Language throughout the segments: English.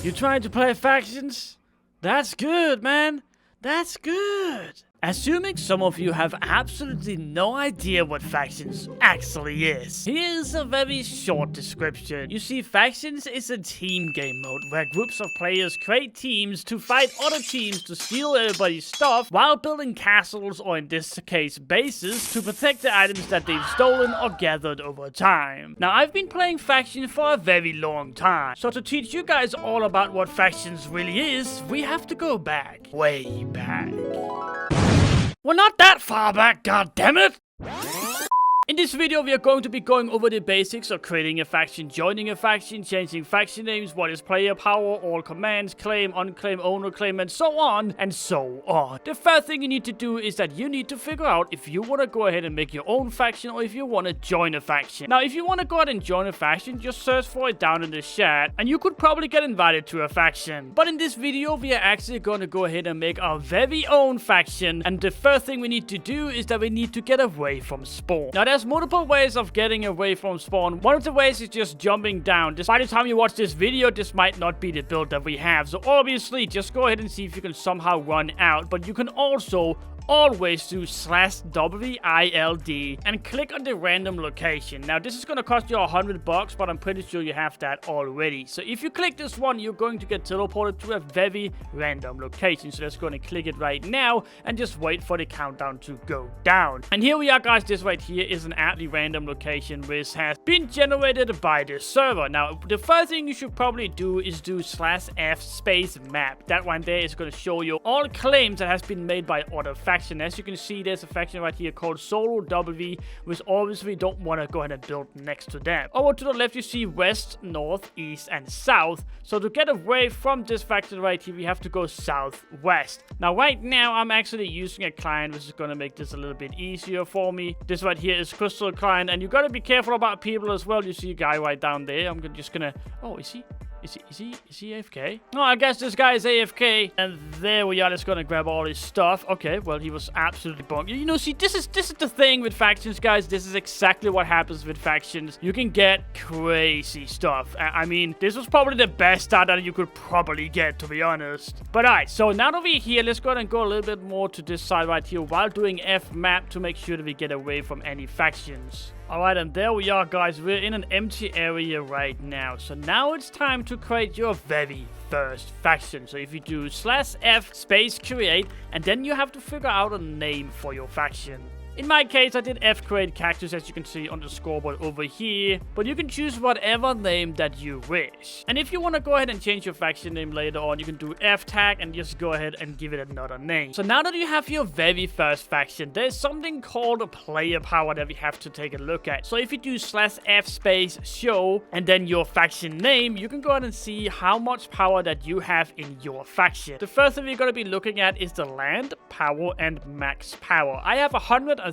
You trying to play factions? That's good, man. That's good. Assuming some of you have absolutely no idea what factions actually is, here's a very short description. You see, factions is a team game mode where groups of players create teams to fight other teams to steal everybody's stuff while building castles, or in this case bases, to protect the items that they've stolen or gathered over time. Now, I've been playing factions for a very long time, so to teach you guys all about what factions really is, we have to go back, way back. Well, not that far back, goddammit! In this video, we are going to be going over the basics of creating a faction, joining a faction, changing faction names, what is player power, all commands, claim, unclaim, owner claim, and so on, and so on. The first thing you need to do is that you need to figure out if you want to go ahead and make your own faction or if you want to join a faction. Now, if you want to go ahead and join a faction, just search for it down in the chat, and you could probably get invited to a faction. But in this video, we are actually going to go ahead and make our very own faction, and the first thing we need to do is that we need to get away from spawn. Now, there's multiple ways of getting away from spawn. One of the ways is just jumping down. By the time you watch this video, this might not be the build that we have. So obviously, just go ahead and see if you can somehow run out. But you can also always do /WILD and click on the random location. Now, this is going to cost you $100, but I'm pretty sure you have that already. So if you click this one, you're going to get teleported to a very random location. So let's go and click it right now and just wait for the countdown to go down. And here we are, guys. This right here is an absolutely random location which has been generated by the server. Now, the first thing you should probably do is do /F_map. That one there is going to show you all claims that has been made by other factions. As you can see, there's a faction right here called Solo W, which obviously we don't want to go ahead and build next to them. Over to the left, you see west, north, east, and south. So to get away from this faction right here, we have to go southwest. Now, right now, I'm actually using a client, which is going to make this a little bit easier for me. This right here is Crystal Client, and you got to be careful about people as well. You see a guy right down there. I'm just gonna... Oh, is he AFK? No, I guess this guy is AFK. And there we are. Just gonna grab all his stuff. Okay, well, he was absolutely bonked. You know, see, this is the thing with factions, guys. This is exactly what happens with factions. You can get crazy stuff. I mean, this was probably the best start that you could probably get, to be honest. But alright, so now that we're here, let's go ahead and go a little bit more to this side right here while doing F-map to make sure that we get away from any factions. Alright, and there we are, guys. We're in an empty area right now. So now it's time to create your very first faction. So if you do /F_create, and then you have to figure out a name for your faction. In my case, I did F_create cactus, as you can see on the scoreboard over here. But you can choose whatever name that you wish. And if you want to go ahead and change your faction name later on, you can do F-tag and just go ahead and give it another name. So now that you have your very first faction, there's something called player power that we have to take a look at. So if you do /F_show and then your faction name, you can go ahead and see how much power that you have in your faction. The first thing we're going to be looking at is the land, power, and max power. I have 135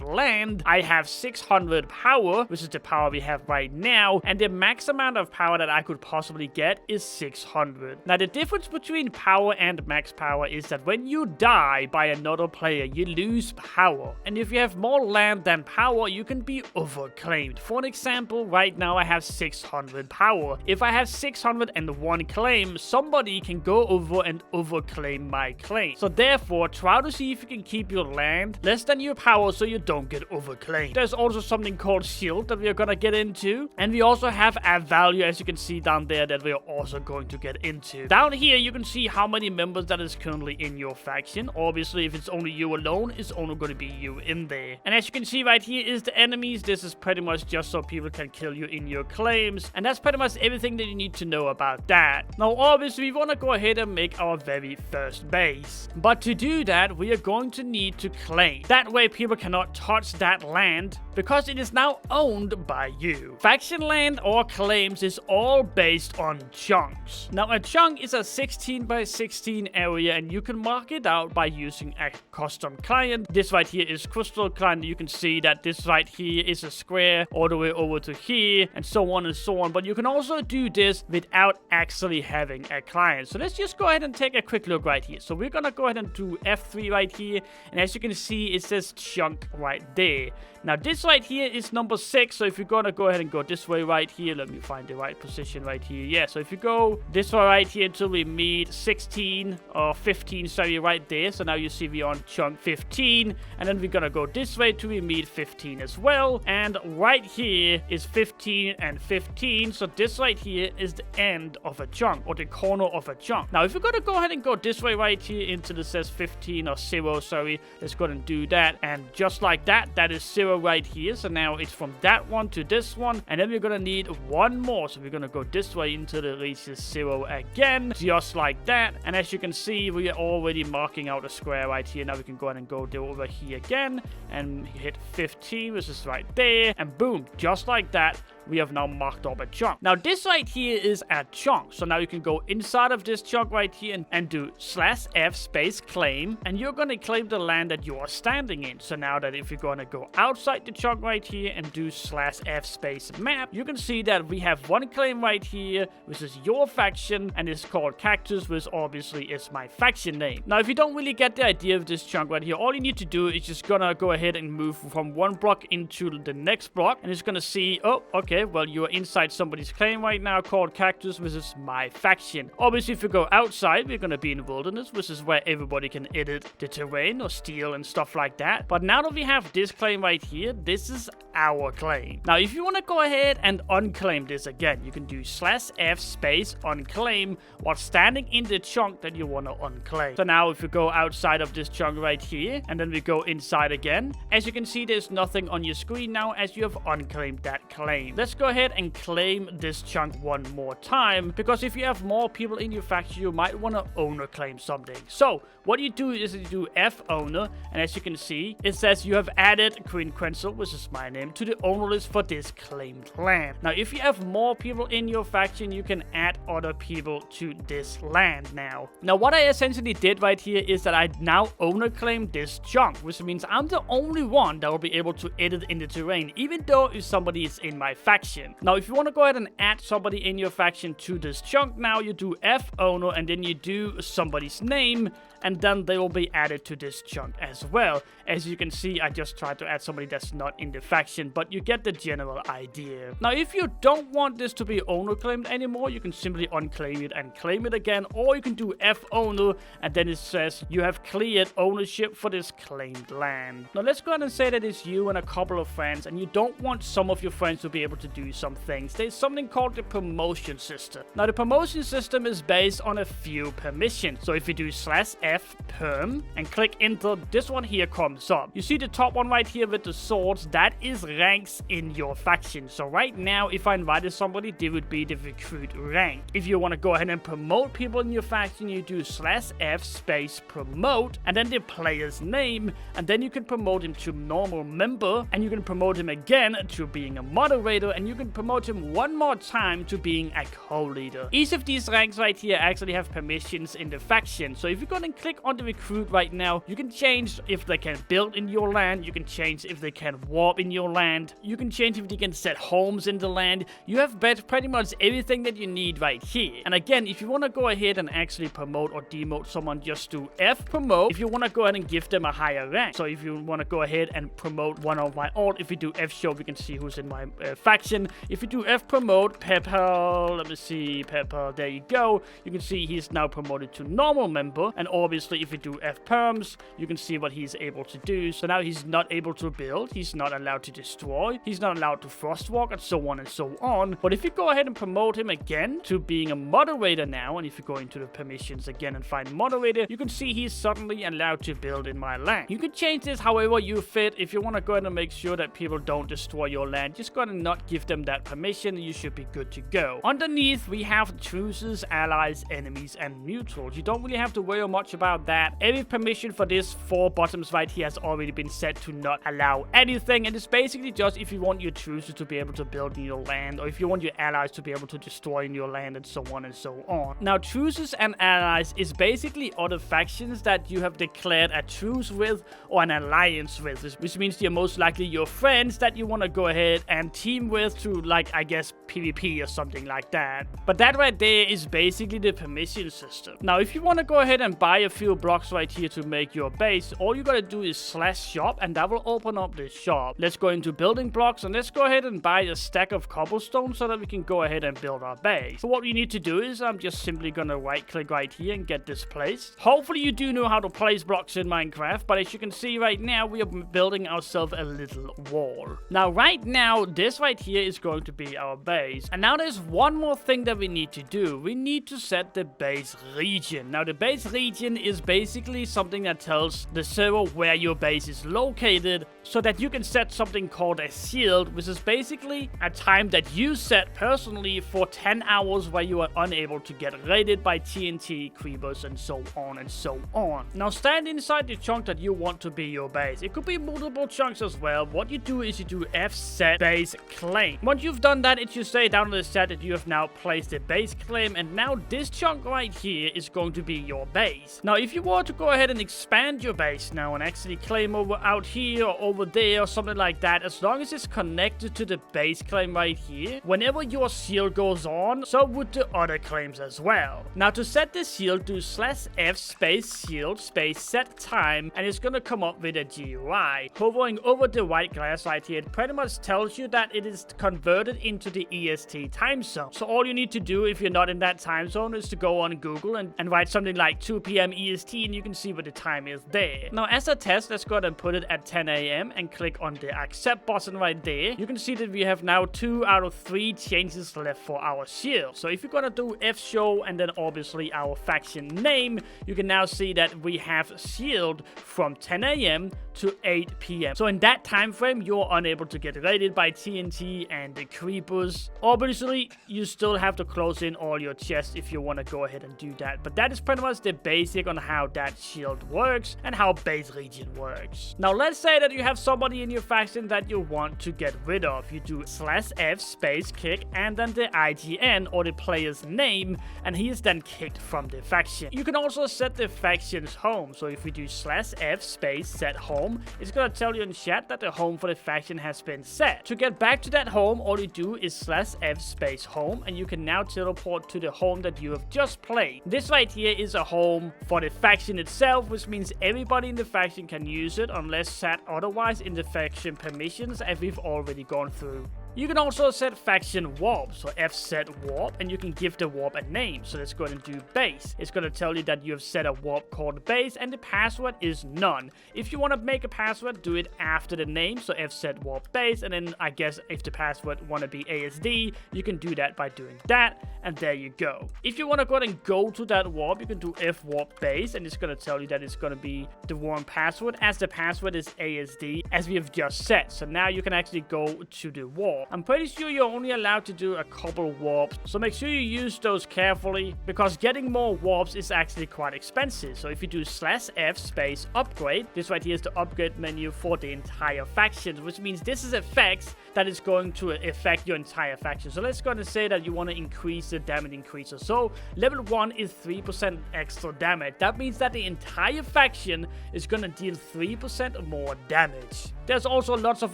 land, I have 600 power, which is the power we have right now, and the max amount of power that I could possibly get is 600. Now, the difference between power and max power is that when you die by another player, you lose power. And if you have more land than power, you can be overclaimed. For an example, right now I have 600 power. If I have 601 claim, somebody can go over and overclaim my claim. So therefore, try to see if you can keep your land less than your power so you don't get overclaimed. There's also something called shield that we are gonna get into, and we also have a value, as you can see down there, that we are also going to get into. Down here you can see how many members that is currently in your faction. Obviously, if it's only you alone, it's only going to be you in there. And as you can see right here is the enemies. This is pretty much just so people can kill you in your claims, and that's pretty much everything that you need to know about that. Now obviously we want to go ahead and make our very first base, but to do that we are going to need to claim. That way people cannot touch that land because it is now owned by you. Faction land or claims is all based on chunks. Now a chunk is a 16 by 16 area, and you can mark it out by using a custom client. This right here is Crystal Client. You can see that this right here is a square all the way over to here, and so on and so on. But you can also do this without actually having a client. So let's just go ahead and take a quick look right here. So we're gonna go ahead and do F3 right here, and as you can see it says chunk right there. Now this this right here is number 6. So if you're gonna go ahead and go this way right here, let me find the right position right here. Yeah, so if you go this way right here until we meet 16 or 15, sorry, right there. So now you see we're on chunk 15, and then we're gonna go this way till we meet 15 as well. And right here is 15 and 15. So this right here is the end of a chunk, or the corner of a chunk. Now if you're gonna go ahead and go this way right here into the says 15 or 0, sorry, let's go ahead and do that. And just like that, that is 0 right here. So now it's from that one to this one, and then we're gonna need one more. So we're gonna go this way until it reaches 0 again, just like that. And as you can see, we are already marking out a square right here. Now we can go ahead and go over here again and hit 15, which is right there, and boom, just like that, we have now marked up a chunk. Now this right here is a chunk, so now you can go inside of this chunk right here and do /f space claim, and you're gonna claim the land that you are standing in. So now that if you're gonna go outside the chunk right here and do /f space map, you can see that we have one claim right here, which is your faction, and it's called Cactus, which obviously is my faction name. Now if you don't really get the idea of this chunk right here, all you need to do is just gonna go ahead and move from one block into the next block, and it's gonna see, oh, okay, well, you are inside somebody's claim right now called Cactus, which is my faction. Obviously, if you go outside, we're going to be in Wilderness, which is where everybody can edit the terrain or steal and stuff like that. But now that we have this claim right here, this is our claim. Now, if you want to go ahead and unclaim this again, you can do /f space unclaim while standing in the chunk that you want to unclaim. So now, if you go outside of this chunk right here, and then we go inside again, as you can see, there's nothing on your screen now as you have unclaimed that claim. Let's go ahead and claim this chunk one more time, because if you have more people in your faction, you might want to owner claim something. So what you do is you do F owner, and as you can see, it says you have added Queen Quencel, which is my name, to the owner list for this claimed land. Now if you have more people in your faction, you can add other people to this land now. Now what I essentially did right here is that I now owner claim this chunk, which means I'm the only one that will be able to edit in the terrain, even though if somebody is in my faction. Now if you want to go ahead and add somebody in your faction to this chunk, now you do F owner, and then you do somebody's name, and then they will be added to this chunk as well. As you can see, I just tried to add somebody that's not in the faction, but you get the general idea. Now if you don't want this to be owner claimed anymore, you can simply unclaim it and claim it again, or you can do F owner, and then it says you have cleared ownership for this claimed land. Now let's go ahead and say that it's you and a couple of friends, and you don't want some of your friends to be able to do some things. There's something called the promotion system. Now the promotion system is based on a few permissions. So if you do /f perm and click enter, this one here comes up. You see the top one right here with the swords, that is ranks in your faction. So right now, if I invited somebody, they would be the recruit rank. If you want to go ahead and promote people in your faction, you do /f space promote, and then the player's name, and then you can promote him to normal member, and you can promote him again to being a moderator, and you can promote him one more time to being a co-leader. Each of these ranks right here actually have permissions in the faction. So if you go and click on the recruit right now, you can change if they can build in your land, you can change if they can warp in your land, you can change if they can set homes in the land. You have pretty much everything that you need right here. And again, if you want to go ahead and actually promote or demote someone, just do F promote. If you want to go ahead and give them a higher rank, so if you want to go ahead and promote one of my alt, if you do F show, we can see who's in my faction. If you do F promote Pepper, let me see, Pepper, there you go, you can see he's now promoted to normal member. And obviously if you do F perms, you can see what he's able to do. So now he's not able to build, he's not allowed to destroy, he's not allowed to frostwalk, and so on and so on. But if you go ahead and promote him again to being a moderator now, and if you go into the permissions again and find moderator, you can see he's suddenly allowed to build in my land. You can change this however you fit. If you want to go ahead and make sure that people don't destroy your land, just go ahead and not give them that permission, and you should be good to go. Underneath we have truces, allies, enemies, and neutrals. You don't really have to worry much about that. Every permission for this 4 bottoms right here has already been set to not allow anything, and it's basically just if you want your truces to be able to build in your land, or if you want your allies to be able to destroy in your land, and so on and so on. Now truces and allies is basically other factions that you have declared a truce with or an alliance with, which means they're most likely your friends that you want to go ahead and team with with to, like, I guess PvP or something like that. But that right there is basically the permission system. Now, if you want to go ahead and buy a few blocks right here to make your base, all you gotta do is /shop, and that will open up the shop. Let's go into building blocks, and let's go ahead and buy a stack of cobblestone so that we can go ahead and build our base. So what we need to do is I'm just simply gonna right click right here and get this placed. Hopefully you do know how to place blocks in Minecraft, but as you can see right now, we are building ourselves a little wall. Now right now, this right here is going to be our base. And now there's one more thing that we need to do. We need to set the base region. Now the base region is basically something that tells the server where your base is located, so that you can set something called a shield, which is basically a time that you set personally for 10 hours where you are unable to get raided by TNT, creepers, and so on and so on. Now stand inside the chunk that you want to be your base. It could be multiple chunks as well. What you do is you do setbaseclaim. Once you've done that, it should say down on the set that you have now placed the base claim, and now this chunk right here is going to be your base. Now if you were to go ahead and expand your base now and actually claim over out here or over there or something like that, as long as it's connected to the base claim right here, whenever your shield goes on, so would the other claims as well. Now to set the shield, do /f space shield space set time, and it's gonna come up with a GUI. Hovering over the white glass right here, it pretty much tells you that it is converted into the EST time zone. So all you need to do if you're not in that time zone is to go on Google and write something like 2 p.m. EST, and you can see what the time is there. Now as a test, let's go ahead and put it at 10 a.m. and click on the accept button right there. You can see that we have now 2 out of 3 changes left for our shield. So if you're gonna do fshow and then obviously our faction name, you can now see that we have shield from 10 a.m. to 8 p.m. So in that time frame, you're unable to get raided by TNT and the creepers. Obviously, you still have to close in all your chests if you want to go ahead and do that. But that is pretty much the basic on how that shield works and how base region works. Now let's say that you have somebody in your faction that you want to get rid of. You do /f space kick and then the IGN or the player's name, and he is then kicked from the faction. You can also set the faction's home. So if we do /f space set home, it's gonna tell you in chat that the home for the faction has been set. To get back to that home, all you do is /f space home, and you can now teleport to the home that you have just played. This right here is a home for the faction itself, which means everybody in the faction can use it unless set otherwise in the faction permissions, as we've already gone through. You can also set faction warp, so fset warp, and you can give the warp a name. So let's go ahead and do base. It's going to tell you that you have set a warp called base, and the password is none. If you want to make a password, do it after the name, so fset warp base, and then I guess if the password want to be ASD, you can do that by doing that, and there you go. If you want to go ahead and go to that warp, you can do fwarp base, and it's going to tell you that it's going to be the warm password, as the password is ASD, as we have just set. So now you can actually go to the warp. I'm pretty sure you're only allowed to do a couple warps, so make sure you use those carefully, because getting more warps is actually quite expensive. So if you do /f space upgrade, this right here is the upgrade menu for the entire faction, which means this is effects that is going to affect your entire faction. So let's go ahead and say that you want to increase the damage increaser. So level 1 is 3% extra damage. That means that the entire faction is going to deal 3% more damage. There's also lots of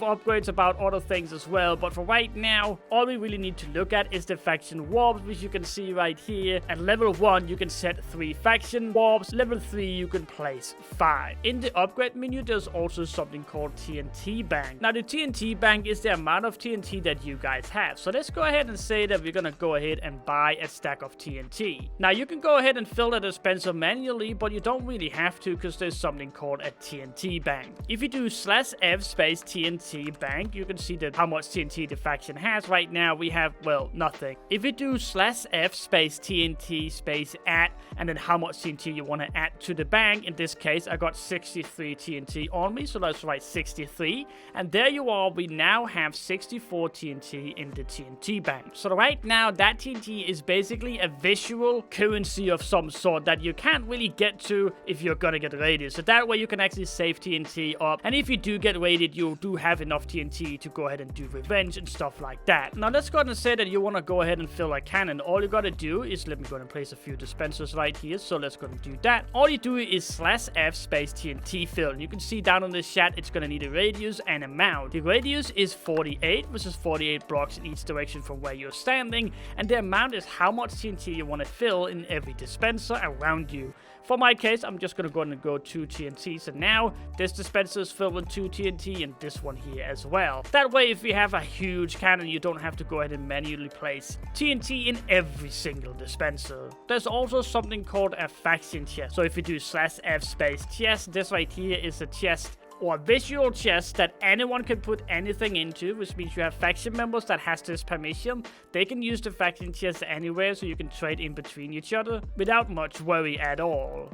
upgrades about other things as well, but for right now, all we really need to look at is the faction warps, which you can see right here. At level 1, you can set 3 faction warps. Level 3, you can place 5. In the upgrade menu, there's also something called TNT bank. Now, the TNT bank is the amount of TNT that you guys have. So let's go ahead and say that we're gonna go ahead and buy a stack of TNT. Now, you can go ahead and fill the dispenser manually, but you don't really have to, because there's something called a TNT bank. If you do /f space TNT bank, you can see that how much TNT the faction has. Right now we have, well, nothing. If you do /f space TNT space add, and then how much TNT you want to add to the bank, in this case I got 63 TNT on me, so let's write 63, and there you are. We now have 64 TNT in the TNT bank. So right now that TNT is basically a visual currency of some sort that you can't really get to if you're gonna get raided. So that way you can actually save TNT up, and if you do get raided, you do have enough TNT to go ahead and do revenge, and stuff like that. Now let's go ahead and say that you want to go ahead and fill a cannon. All you gotta do is, let me go ahead and place a few dispensers right here. So let's go and do that. All you do is /F space tntfill. And you can see down on this chat, it's gonna need a radius and a mount. The radius is 48, which is 48 blocks in each direction from where you're standing. And the amount is how much TNT you want to fill in every dispenser around you. For my case, I'm just going to go ahead and go 2 TNT. So now this dispenser is filled with 2 TNT and this one here as well. That way, if you have a huge cannon, you don't have to go ahead and manually place TNT in every single dispenser. There's also something called a faction chest. So if you do /F space chest, this right here is a chest or visual chest that anyone can put anything into, which means you have faction members that has this permission. They can use the faction chest anywhere, so you can trade in between each other without much worry at all.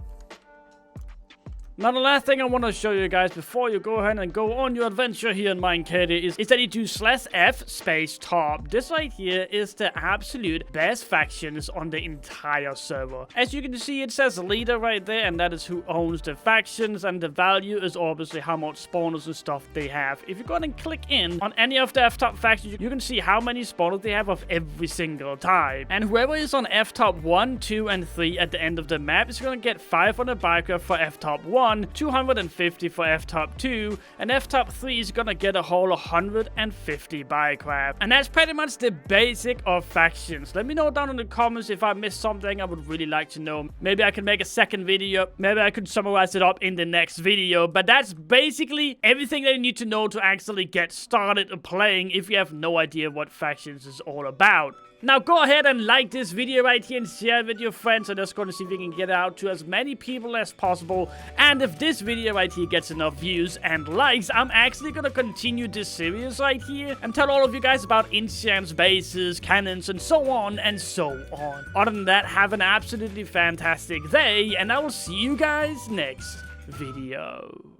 Now, the last thing I want to show you guys before you go ahead and go on your adventure here in Minecraft is that you do /F space top. This right here is the absolute best factions on the entire server. As you can see, it says leader right there, and that is who owns the factions, and the value is obviously how much spawners and stuff they have. If you go ahead and click in on any of the F-top factions, you can see how many spawners they have of every single type. And whoever is on F-top 1, 2, and 3 at the end of the map is going to get 500 Biocraft for F-top 1, 250 for F-top 2, and F-top 3 is gonna get a whole 150 Biocraft. And that's pretty much the basic of factions. Let me know down in the comments if I missed something. I would really like to know. Maybe I can make a second video. Maybe I could summarize it up in the next video. But that's basically everything that you need to know to actually get started playing if you have no idea what factions is all about. Now go ahead and like this video right here and share it with your friends. I'm just going to see if we can get it out to as many people as possible. And if this video right here gets enough views and likes, I'm actually going to continue this series right here and tell all of you guys about enchants, bases, cannons, and so on and so on. Other than that, have an absolutely fantastic day, and I will see you guys next video.